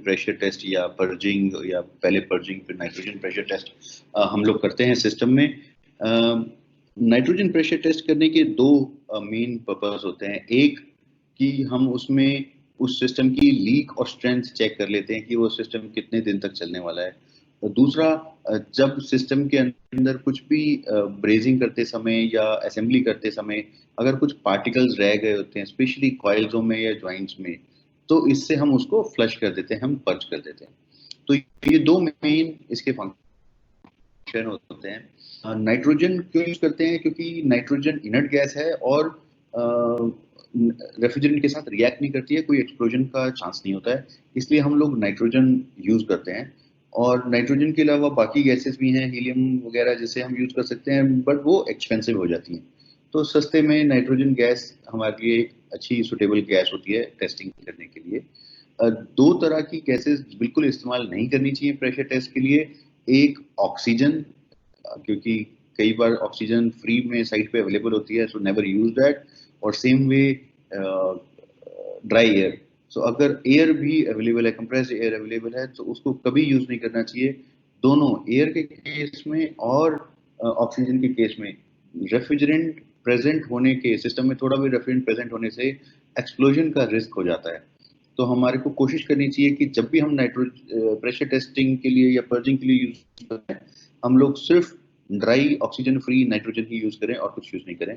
Pressure test या purging, या पहले पर्जिंग फिर नाइट्रोजन प्रेशर टेस्ट हम लोग करते हैं सिस्टम में। नाइट्रोजन प्रेशर टेस्ट करने के दो मेन पर्पस होते हैं। एक कि हम उसमें उस सिस्टम की लीक और स्ट्रेंथ चेक कर लेते हैं कि वो सिस्टम कितने दिन तक चलने वाला है। और दूसरा, जब सिस्टम के अंदर कुछ भी ब्रेजिंग करते समय या असेंबली करते समय अगर कुछ पार्टिकल्स रह गए होते हैं, स्पेशली कॉइल्सों में या जॉइंट्स में, तो इससे हम उसको फ्लश कर देते हैं, हम पर्च कर देते हैं। तो ये दो मेन इसके फंक्शन होते हैं। नाइट्रोजन क्यों यूज करते हैं? क्योंकि नाइट्रोजन इनर्ट गैस है और रेफ्रिजरेंट के साथ रिएक्ट नहीं करती है, कोई एक्सप्लोजन का चांस नहीं होता है, इसलिए हम लोग नाइट्रोजन यूज करते हैं। और नाइट्रोजन के अलावा बाकी गैसेस भी हैं, हीलियम वगैरह, जिसे हम यूज कर सकते हैं, बट वो एक्सपेंसिव हो जाती हैं। तो सस्ते में नाइट्रोजन गैस हमारे लिए एक अच्छी सुटेबल गैस होती है टेस्टिंग करने के लिए। दो तरह की गैसेस बिल्कुल इस्तेमाल नहीं करनी चाहिए प्रेशर टेस्ट के लिए। एक ऑक्सीजन, क्योंकि कई बार ऑक्सीजन फ्री में साइट पे अवेलेबल होती है, सो नेवर यूज दैट। और सेम वे ड्राई एयर, सो अगर एयर भी अवेलेबल है, कंप्रेस्ड एयर अवेलेबल है, तो उसको कभी यूज नहीं करना चाहिए। दोनों, एयर के केस में और ऑक्सीजन के केस में, रेफ्रिजरेंट प्रेजेंट होने के सिस्टम में, थोड़ा भी रेफ्रिजरेंट प्रेजेंट होने से एक्सप्लोजन का रिस्क हो जाता है। तो हमारे को कोशिश करनी चाहिए कि जब भी हम प्रेशर टेस्टिंग के लिए या पर्जिंग के लिए यूज करें, हम लोग सिर्फ ड्राई ऑक्सीजन फ्री नाइट्रोजन ही यूज करें और कुछ यूज नहीं करें।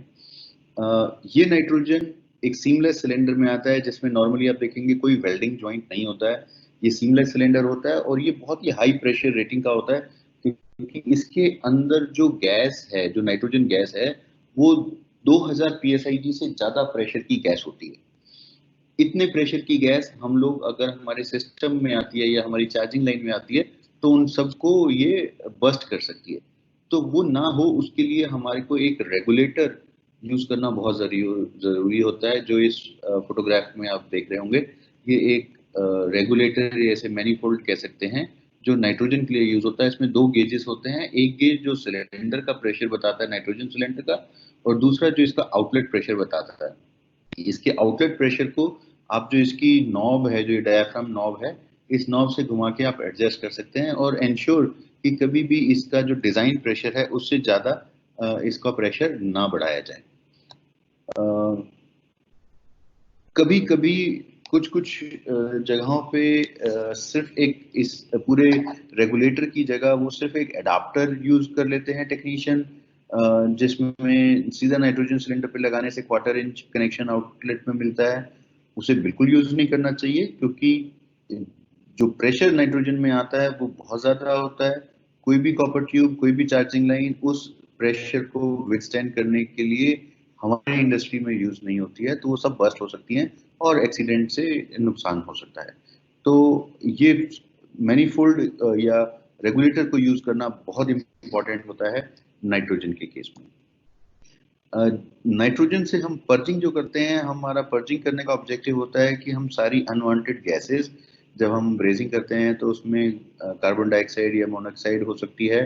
ये नाइट्रोजन एक सीमलेस सिलेंडर में आता है, जिसमें नॉर्मली आप देखेंगे कोई वेल्डिंग जॉइंट नहीं होता है। ये सीमलेस सिलेंडर होता है और ये बहुत ही हाई प्रेशर रेटिंग का होता है, क्योंकि इसके अंदर जो गैस है, जो नाइट्रोजन गैस है, वो 2000 psi से ज्यादा प्रेशर की गैस होती है। इतने प्रेशर की गैस हम लोग अगर हमारे सिस्टम में आती है या हमारी चार्जिंग लाइन में आती है, तो उन सबको ये बस्ट कर सकती है। तो वो ना हो, उसके लिए हमारे को एक रेगुलेटर यूज करना बहुत जरूरी होता है, जो इस फोटोग्राफ में आप देख रहे होंगे। ये एक रेगुलेटर, ऐसे मैनीफोल्ड कह सकते हैं, जो नाइट्रोजन के लिए यूज होता है। इसमें दो गेजेस होते हैं, एक गेज जो सिलेंडर का प्रेशर बताता है नाइट्रोजन सिलेंडर का, और दूसरा जो इसका आउटलेट प्रेशर बताता है। इसके आउटलेट प्रेशर को आप, जो इसकी नॉब है, जो डायाफ्राम नॉब है, इस नॉब से घुमा के आप एडजस्ट कर सकते हैं और इंश्योर कि कभी भी इसका जो डिजाइन प्रेशर है उससे ज्यादा इसका प्रेशर ना बढ़ाया जाए। कभी कभी कुछ कुछ जगहों पे सिर्फ एक इस पूरे रेगुलेटर की जगह वो सिर्फ एक एडाप्टर यूज कर लेते हैं टेक्नीशियन, जिसमें सीधा नाइट्रोजन सिलेंडर पे लगाने से 1/4 इंच कनेक्शन आउटलेट में मिलता है। उसे बिल्कुल यूज नहीं करना चाहिए, क्योंकि जो प्रेशर नाइट्रोजन में आता है वो बहुत ज्यादा होता है। कोई भी कॉपर ट्यूब, कोई भी चार्जिंग लाइन उस प्रेशर को विथस्टैंड करने के लिए हमारी इंडस्ट्री में यूज नहीं होती है, तो वो सब बस्ट हो सकती हैं और एक्सीडेंट से नुकसान हो सकता है। तो ये मैनीफोल्ड या रेगुलेटर को यूज करना बहुत इंपॉर्टेंट होता है नाइट्रोजन के केस में। नाइट्रोजन से हम पर्जिंग जो करते हैं, हमारा पर्जिंग करने का ऑब्जेक्टिव होता है कि हम सारी अनवांटेड गैसेस, जब हम ब्रेजिंग करते हैं तो उसमें कार्बन डाइऑक्साइड या मोनोऑक्साइड हो सकती है,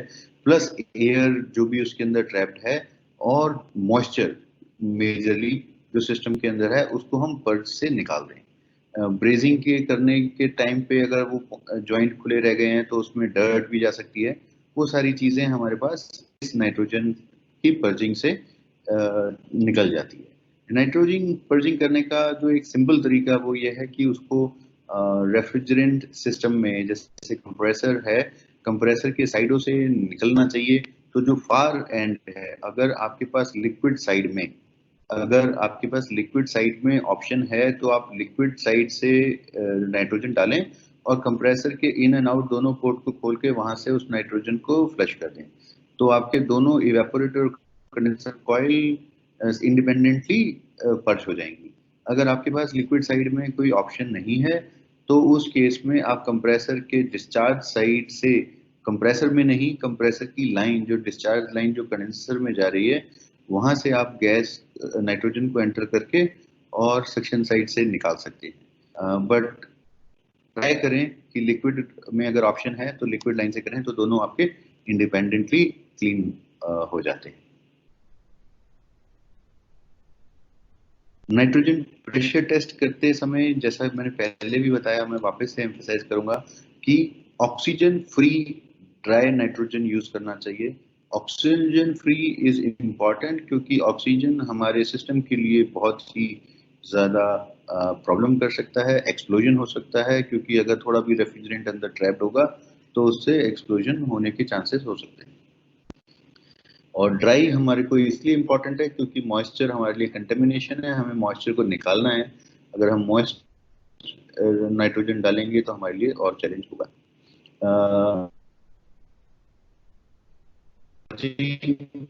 प्लस एयर जो भी उसके अंदर ट्रैप्ड है, और मॉइस्चर मेजरली जो सिस्टम के अंदर है, उसको हम पर्ज से निकाल दें। ब्रेजिंग के करने के टाइम पे अगर वो जॉइंट खुले रह गए हैं तो उसमें डर्ट भी जा सकती है। वो सारी चीजें हमारे पास इस नाइट्रोजन की पर्जिंग से निकल जाती है। नाइट्रोजन पर्जिंग करने का जो एक सिंपल तरीका वो ये है कि उसको रेफ्रिजरेंट सिस्टम में, जैसे कंप्रेसर है, कंप्रेसर के साइडों से निकलना चाहिए। तो जो फार एंड है, अगर आपके पास लिक्विड साइड में, अगर आपके पास लिक्विड साइड में ऑप्शन है, तो आप लिक्विड साइड से नाइट्रोजन डालें और कंप्रेसर के इन एंड आउट दोनों पोर्ट को खोल के वहां से उस नाइट्रोजन को फ्लश कर दें। तो आपके दोनों इवेपोरेटर और कंडेंसर कॉइल इंडिपेंडेंटली पर्च हो जाएंगी। अगर आपके पास लिक्विड साइड में कोई ऑप्शन नहीं है, तो उस केस में आप कंप्रेसर के डिस्चार्ज साइड से, कंप्रेसर में नहीं, कंप्रेसर की लाइन, जो डिस्चार्ज लाइन जो कंडेंसर में जा रही है, वहां से आप गैस नाइट्रोजन को एंटर करके और सक्शन साइड से निकाल सकते हैं। बट ट्राई करें कि लिक्विड में अगर ऑप्शन है तो लिक्विड लाइन से करें, तो दोनों आपके इंडिपेंडेंटली क्लीन हो जाते हैं। नाइट्रोजन प्रेशर टेस्ट करते समय जैसा मैंने पहले भी बताया, मैं वापस से एम्फसाइज करूंगा कि oxygen free dry nitrogen use करना चाहिए। ऑक्सीजन फ्री इज इम्पॉर्टेंट क्योंकि ऑक्सीजन हमारे सिस्टम के लिए बहुत ही ज्यादा प्रॉब्लम कर सकता है, एक्सप्लोजन हो सकता है, क्योंकि अगर थोड़ा भी रेफ्रिजरेंट अंदर ट्रैप्ड होगा तो उससे एक्सप्लोजन होने के चांसेस हो सकते हैं। और ड्राई हमारे को इसलिए इम्पोर्टेंट है क्योंकि मॉइस्चर हमारे लिए कंटेमिनेशन है, हमें मॉइस्चर को निकालना है। अगर हम मॉइस्ट नाइट्रोजन डालेंगे तो हमारे लिए और चैलेंज होगा।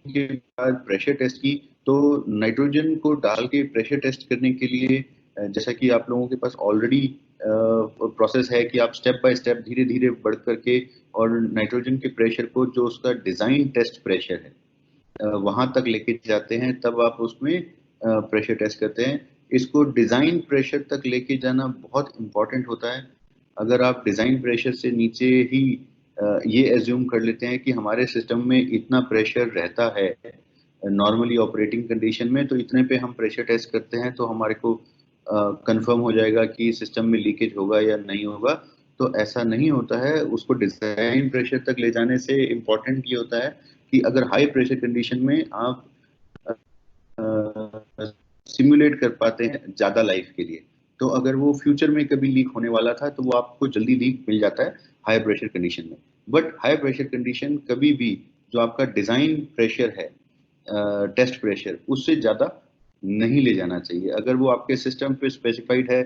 के बाद प्रेशर टेस्ट की, तो नाइट्रोजन को डाल के प्रेशर टेस्ट करने के लिए जैसा कि आप लोगों के पास ऑलरेडी प्रोसेस है कि आप स्टेप बाय स्टेप धीरे धीरे बढ़ करके और नाइट्रोजन के प्रेशर को जो उसका डिजाइन टेस्ट प्रेशर है वहां तक लेके जाते हैं, तब आप उसमें प्रेशर टेस्ट करते हैं। इसको डिजाइन प्रेशर तक लेके जाना बहुत इंपॉर्टेंट होता है। अगर आप डिजाइन प्रेशर से नीचे ही ये एज्यूम कर लेते हैं कि हमारे सिस्टम में इतना प्रेशर रहता है नॉर्मली ऑपरेटिंग कंडीशन में, तो इतने पे हम प्रेशर टेस्ट करते हैं तो हमारे को कंफर्म हो जाएगा कि सिस्टम में लीकेज होगा या नहीं होगा। तो ऐसा नहीं होता है। उसको डिजाइन प्रेशर तक ले जाने से इम्पोर्टेंट ये होता है कि अगर हाई प्रेशर कंडीशन में आप सिमुलेट कर पाते हैं ज्यादा लाइफ के लिए, तो अगर वो फ्यूचर में कभी लीक होने वाला था तो वो आपको जल्दी लीक मिल जाता है हाई प्रेशर कंडीशन में। बट हाई प्रेशर कंडीशन कभी भी जो आपका डिजाइन प्रेशर है, टेस्ट प्रेशर, उससे ज्यादा नहीं ले जाना चाहिए। अगर वो आपके सिस्टम पे स्पेसिफाइड है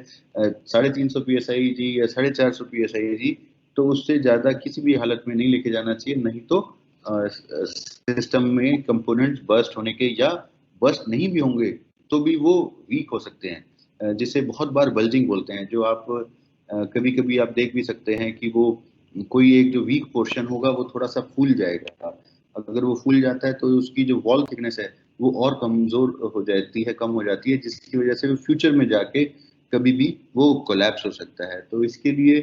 350 PSIG या 450 PSIG, तो उससे ज्यादा किसी भी हालत में नहीं लेके जाना चाहिए, नहीं तो सिस्टम में कंपोनेंट्स बर्स्ट होने के, या बर्स्ट नहीं भी होंगे तो भी वो वीक हो सकते हैं, जिसे बहुत बार बल्जिंग बोलते हैं। जो आप कभी कभी आप देख भी सकते हैं कि वो कोई एक जो वीक पोर्शन होगा वो थोड़ा सा फूल जाएगा। अगर वो फूल जाता है तो उसकी जो वॉल थिकनेस है वो और कमजोर हो जाती है, कम हो जाती है, जिसकी वजह से वो फ्यूचर में जाके कभी भी वो कोलैप्स हो सकता है। तो इसके लिए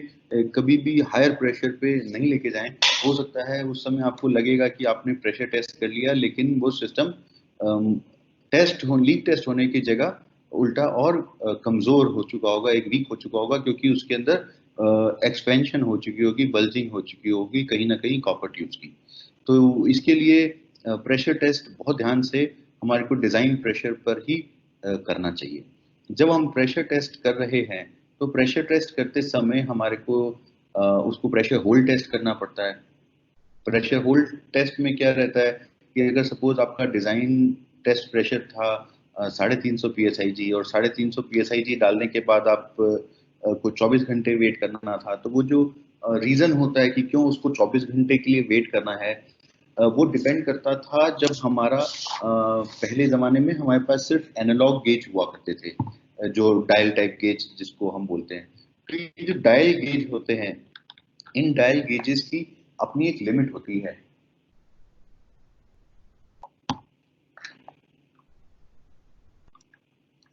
कभी भी हायर प्रेशर पे नहीं लेके जाएं। हो सकता है उस समय आपको लगेगा कि आपने प्रेशर टेस्ट कर लिया, लेकिन वो सिस्टम लीक टेस्ट होने की जगह उल्टा और कमजोर हो चुका होगा, एक वीक हो चुका होगा, क्योंकि उसके अंदर एक्सपेंशन हो चुकी होगी, बल्जिंग हो चुकी होगी कहीं ना कहीं कॉपर ट्यूब्स की। तो इसके लिए प्रेशर टेस्ट बहुत ध्यान से हमारे को डिजाइन प्रेशर पर ही करना चाहिए। जब हम प्रेशर टेस्ट कर रहे हैं तो प्रेशर टेस्ट करते समय हमारे को उसको प्रेशर होल्ड टेस्ट करना पड़ता है। प्रेशर होल्ड टेस्ट में क्या रहता है कि अगर सपोज आपका डिजाइन टेस्ट प्रेशर था 350 PSIG, और 350 PSIG डालने के बाद आप को 24 घंटे वेट करना था, तो वो जो रीजन होता है कि क्यों उसको 24 घंटे के लिए वेट करना है, वो डिपेंड करता था जब हमारा पहले जमाने में हमारे पास सिर्फ एनालॉग गेज हुआ करते थे, जो डायल टाइप गेज जिसको हम बोलते हैं। तो ये जो डायल गेज होते हैं, इन डायल गेजेस की अपनी एक लिमिट होती है।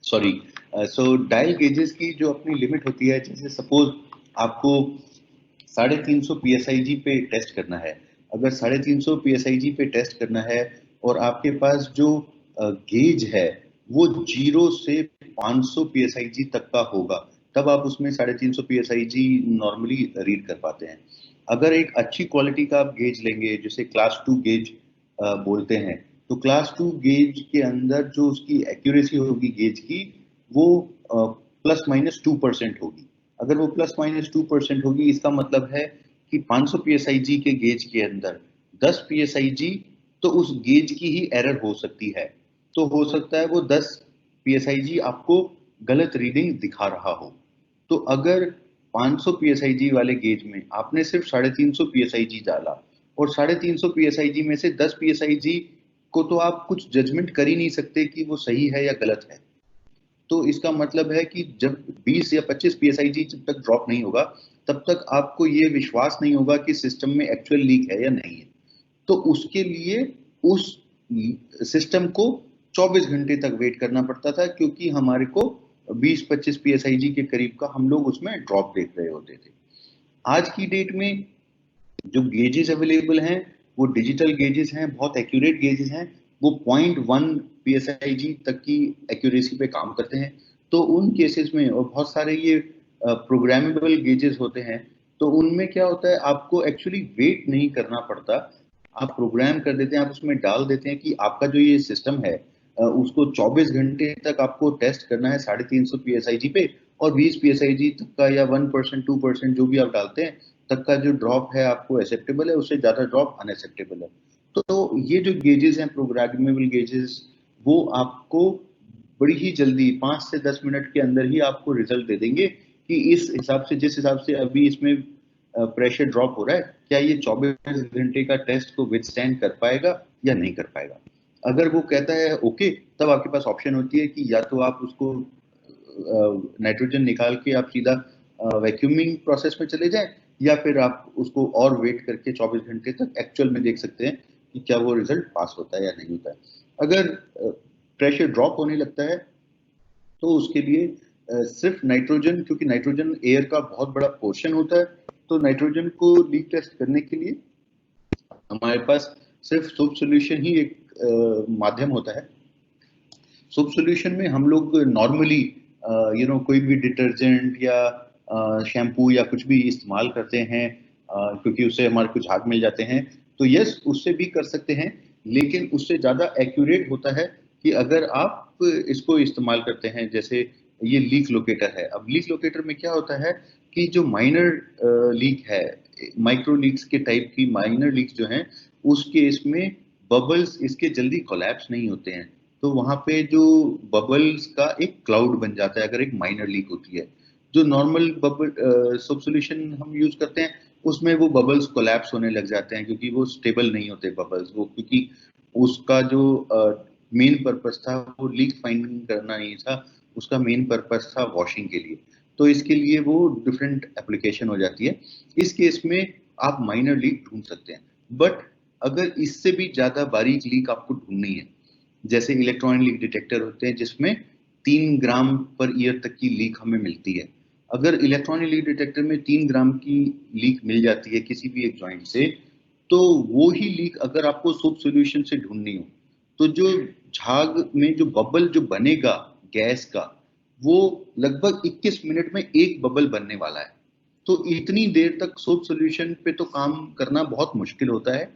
सॉरी, सो डायल गेजेस की जो अपनी लिमिट होती है, जैसे सपोज आपको 350 PSIG पे टेस्ट करना है। अगर 350 PSIG पे टेस्ट करना है और आपके पास जो गेज है वो 0 से 500 PSIG तक का होगा, तब आप उसमें 350 PSIG नॉर्मली रीड कर पाते हैं। अगर एक अच्छी क्वालिटी का आप गेज लेंगे, जिसे क्लास 2 गेज बोलते हैं, तो क्लास 2 गेज के अंदर जो उसकी एक्यूरेसी होगी गेज की, वो +-2% होगी। अगर वो +-2% होगी, इसका मतलब है कि 500 PSIG के गेज के अंदर 10 PSIG, तो उस गेज की ही एरर हो सकती है। तो हो सकता है वो 10 PSIG आपको गलत रीडिंग दिखा रहा हो। तो अगर 500 PSIG वाले गेज में आपने सिर्फ 350 PSIG डाला, और 350 PSIG में से 10 PSIG को तो आप कुछ जजमेंट कर ही नहीं सकते कि वो सही है या गलत है। तो इसका मतलब है कि जब 20 या 25 PSIG जब तक ड्रॉप नहीं होगा, तब तक आपको ये विश्वास नहीं होगा कि सिस्टम में एक्चुअल लीक है या नहीं है। तो उसके लिए उस सिस्टम को 24 घंटे तक वेट करना पड़ता था, क्योंकि हमारे को 20-25 PSIG के करीब का हम लोग उसमें ड्रॉप देख रहे होते थे। आज की डेट में जो गेजेस अवेलेबल हैं वो डिजिटल गेजेस हैं, बहुत एक्यूरेट गेजेस हैं। वो 0.1 PSIG तक की एक्यूरेसी पे काम करते हैं। तो उन केसेस में, और बहुत सारे ये प्रोग्रामेबल गेजेस होते हैं, तो उनमें क्या होता है, आपको एक्चुअली वेट नहीं करना पड़ता। आप प्रोग्राम कर देते हैं, आप उसमें डाल देते हैं कि आपका जो ये सिस्टम है उसको 24 घंटे तक आपको टेस्ट करना है 350 PSIG पे, और 20 PSIG तक का या 1% 2% जो भी आप डालते हैं तक का जो ड्रॉप है आपको एक्सेप्टेबल है, उससे ज्यादा ड्रॉप अनएक्सेप्टेबल है। तो ये जो गेजेस हैं प्रोग्रामेबल गेजेस, वो आपको बड़ी ही जल्दी 5 से 10 मिनट के अंदर ही आपको रिजल्ट दे देंगे कि इस हिसाब से, जिस हिसाब से अभी इसमें प्रेशर ड्रॉप हो रहा है, क्या ये 24 घंटे का टेस्ट को विथस्टैंड कर पाएगा या नहीं कर पाएगा। अगर वो कहता है ओके, तब आपके पास ऑप्शन होती है कि या तो आप उसको नाइट्रोजन निकाल के आप सीधा वैक्यूमिंग प्रोसेस में चले जाएं, या फिर आप उसको और वेट करके 24 घंटे तक एक्चुअल में देख सकते हैं कि क्या वो रिजल्ट पास होता है या नहीं होता है। अगर प्रेशर ड्रॉप होने लगता है तो उसके लिए सिर्फ नाइट्रोजन, क्योंकि नाइट्रोजन एयर का बहुत बड़ा पोर्शन होता है, तो नाइट्रोजन को लीक टेस्ट करने के लिए हमारे पास सिर्फ सोप सॉल्यूशन ही एक माध्यम होता है। सोप सॉल्यूशन में हम लोग नॉर्मली कोई भी डिटर्जेंट या शैम्पू या कुछ भी इस्तेमाल करते हैं, क्योंकि उससे हमारे कुछ हाथ मिल जाते हैं, तो यस उससे भी कर सकते हैं, लेकिन उससे ज़्यादा एक्यूरेट होता है कि अगर आप इसको इस्तेमाल करते हैं, जैसे ये लीक लोकेटर है। अब लीक लोकेटर में क्या होता है कि जो माइनर लीक है, माइक्रो लीक्स के टाइप की माइनर लीक्स जो हैं, उस केस में बबल्स इसके जल्दी कोलैप्स नहीं होते हैं, तो वहां पे जो बबल्स का एक क्लाउड बन जाता है अगर एक माइनर लीक होती है। जो नॉर्मल बबल सोप सॉल्यूशन हम यूज करते हैं, उसमें वो बबल्स कोलैप्स होने लग जाते हैं, क्योंकि वो स्टेबल नहीं होते बबल्स, वो क्योंकि उसका जो मेन पर्पस था वो लीक फाइंडिंग करना नहीं था, उसका मेन पर्पस था वॉशिंग के लिए। तो इसके लिए वो डिफरेंट एप्लीकेशन हो जाती है। इस केस में आप माइनर लीक ढूंढ सकते हैं, बट अगर इससे भी ज्यादा बारीक लीक आपको ढूंढनी है, जैसे इलेक्ट्रॉनिक लीक डिटेक्टर होते हैं जिसमें 3 ग्राम पर ईयर तक की लीक हमें मिलती है। अगर इलेक्ट्रॉनिक लीक डिटेक्टर में 3 ग्राम की लीक मिल जाती है किसी भी एक जॉइंट से, तो वो ही लीक अगर आपको सोप सॉल्यूशन से ढूंढनी हो, तो जो झाग में जो बबल जो बनेगा गैस का, वो लगभग 21 मिनट में एक बबल बनने वाला है। तो इतनी देर तक सोप सॉल्यूशन पे तो काम करना बहुत मुश्किल होता है।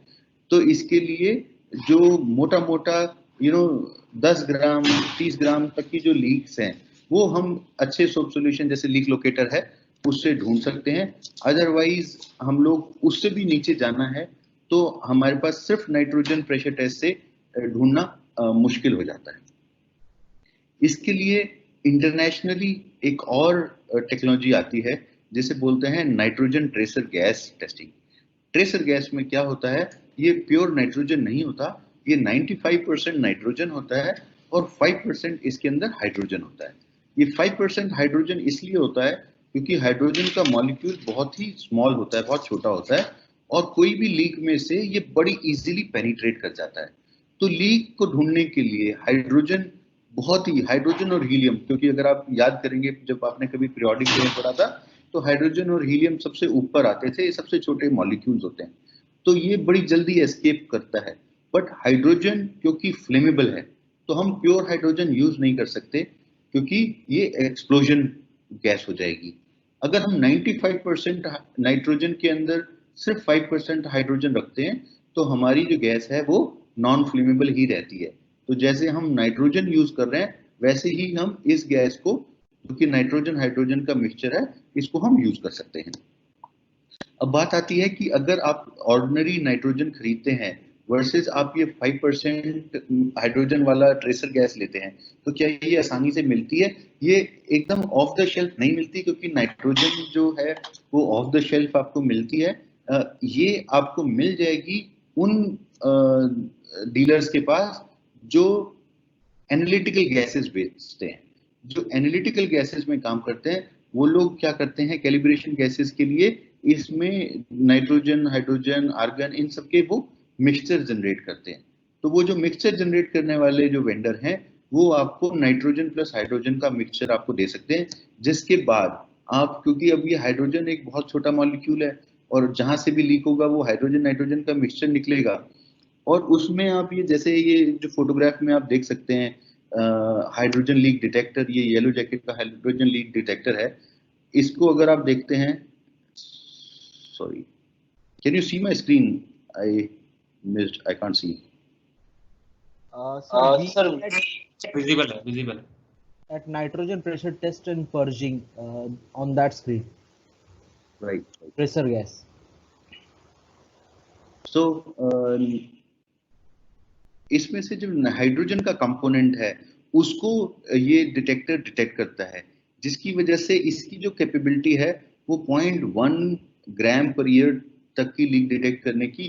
तो इसके लिए जो मोटा मोटा 10 ग्राम 30 ग्राम तक की जो लीक्स हैं, वो हम अच्छे सोप सॉल्यूशन जैसे लीक लोकेटर है उससे ढूंढ सकते हैं। अदरवाइज हम लोग उससे भी नीचे जाना है तो हमारे पास सिर्फ नाइट्रोजन प्रेशर टेस्ट से ढूंढना मुश्किल हो जाता है। इसके लिए इंटरनेशनली एक और टेक्नोलॉजी आती है जिसे बोलते हैं nitrogen tracer gas testing. Tracer gas में क्या होता है, ये प्योर नाइट्रोजन नहीं होता, ये 95% नाइट्रोजन होता है और 5% इसके अंदर हाइड्रोजन होता है। ये 5% हाइड्रोजन इसलिए होता है क्योंकि हाइड्रोजन का मॉलिक्यूल बहुत ही स्मॉल होता है, बहुत छोटा होता है, और कोई भी लीक में से ये बड़ी इजीली पेनिट्रेट कर जाता है। तो लीक को ढूंढने के लिए हाइड्रोजन, बहुत ही हाइड्रोजन और हीलियम, क्योंकि अगर आप याद करेंगे जब आपने कभी पीरियोडिक टेबल पढ़ा था, तो हाइड्रोजन और हीलियम सबसे ऊपर आते थे, ये सबसे छोटे मॉलिक्यूल्स होते हैं, तो ये बड़ी जल्दी एस्केप करता है। बट हाइड्रोजन क्योंकि फ्लेमेबल है, तो हम प्योर हाइड्रोजन यूज नहीं कर सकते, क्योंकि ये एक्सप्लोजन गैस हो जाएगी। अगर हम 95% नाइट्रोजन के अंदर सिर्फ 5% हाइड्रोजन रखते हैं, तो हमारी जो गैस है वो नॉन फ्लेमेबल ही रहती है। तो जैसे हम नाइट्रोजन यूज कर रहे हैं, वैसे ही हम इस गैस को, क्योंकि नाइट्रोजन हाइड्रोजन का मिक्सचर है, इसको हम यूज कर सकते हैं। अब बात आती है कि अगर आप ऑर्डिनरी नाइट्रोजन खरीदते हैं वर्सेस आप ये 5% हाइड्रोजन वाला ट्रेसर गैस लेते हैं, तो क्या ये आसानी से मिलती है? ये एकदम ऑफ द शेल्फ नहीं मिलती, क्योंकि नाइट्रोजन जो है वो ऑफ द शेल्फ आपको मिलती है। ये आपको मिल जाएगी उन डीलर्स के पास जो एनालिटिकल गैसेस बेचते हैं। जो एनालिटिकल गैसेस में काम करते हैं, वो लोग क्या करते हैं, कैलिब्रेशन गैसेस के लिए इसमें नाइट्रोजन, हाइड्रोजन, आर्गन, इन सबके वो मिक्सचर जनरेट करते हैं। तो वो जो मिक्सचर जनरेट करने वाले जो वेंडर हैं, वो आपको नाइट्रोजन प्लस हाइड्रोजन का मिक्सचर आपको दे सकते हैं, जिसके बाद आप, क्योंकि अब ये हाइड्रोजन एक बहुत छोटा मॉलिक्यूल है और जहां से भी लीक होगा वो हाइड्रोजन नाइट्रोजन का मिक्सचर निकलेगा, और उसमें आप ये जैसे ये जो फोटोग्राफ में आप देख सकते हैं हाइड्रोजन लीक डिटेक्टर, ये येलो जैकेट का हाइड्रोजन लीक डिटेक्टर है। इसको अगर आप देखते हैं, sorry, can you see my screen? I missed, I can't see. Sir, we Sir, at, visible है, visible है. at nitrogen pressure test and purging on that screen, right. pressure gas. सो इसमें से जो हाइड्रोजन का कंपोनेंट है उसको ये detector detect करता है, जिसकी वजह से इसकी जो कैपेबिलिटी है वो 0.1 ग्राम पर ईयर तक की लीक डिटेक्ट करने की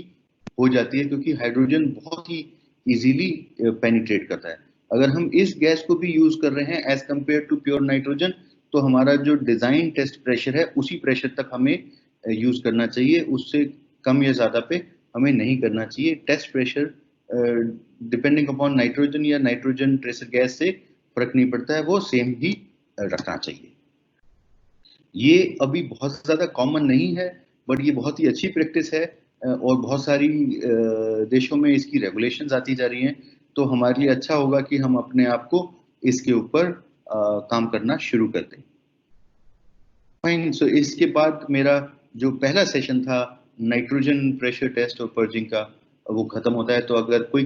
हो जाती है, क्योंकि हाइड्रोजन बहुत ही इजीली पेनिट्रेट करता है। अगर हम इस गैस को भी यूज कर रहे हैं as compare to pure nitrogen, तो हमारा जो डिजाइन टेस्ट प्रेशर है उसी प्रेशर तक हमें यूज करना चाहिए, उससे कम या ज्यादा पे हमें नहीं करना चाहिए। Test pressure depending upon nitrogen या नाइट्रोजन ट्रेसर गैस से फर्क नहीं पड़ता है, वो सेम ही रखना चाहिए। ये अभी बहुत ज्यादा कॉमन नहीं है, बट ये बहुत ही अच्छी प्रैक्टिस है और बहुत सारी देशों में इसकी रेगुलेशंस आती जा रही हैं। तो हमारे लिए अच्छा होगा कि हम अपने आप को इसके ऊपर काम करना शुरू कर दें। फाइन। सो इसके बाद मेरा जो पहला सेशन था नाइट्रोजन प्रेशर टेस्ट और पर्जिंग का, वो खत्म होता है। तो अगर कोई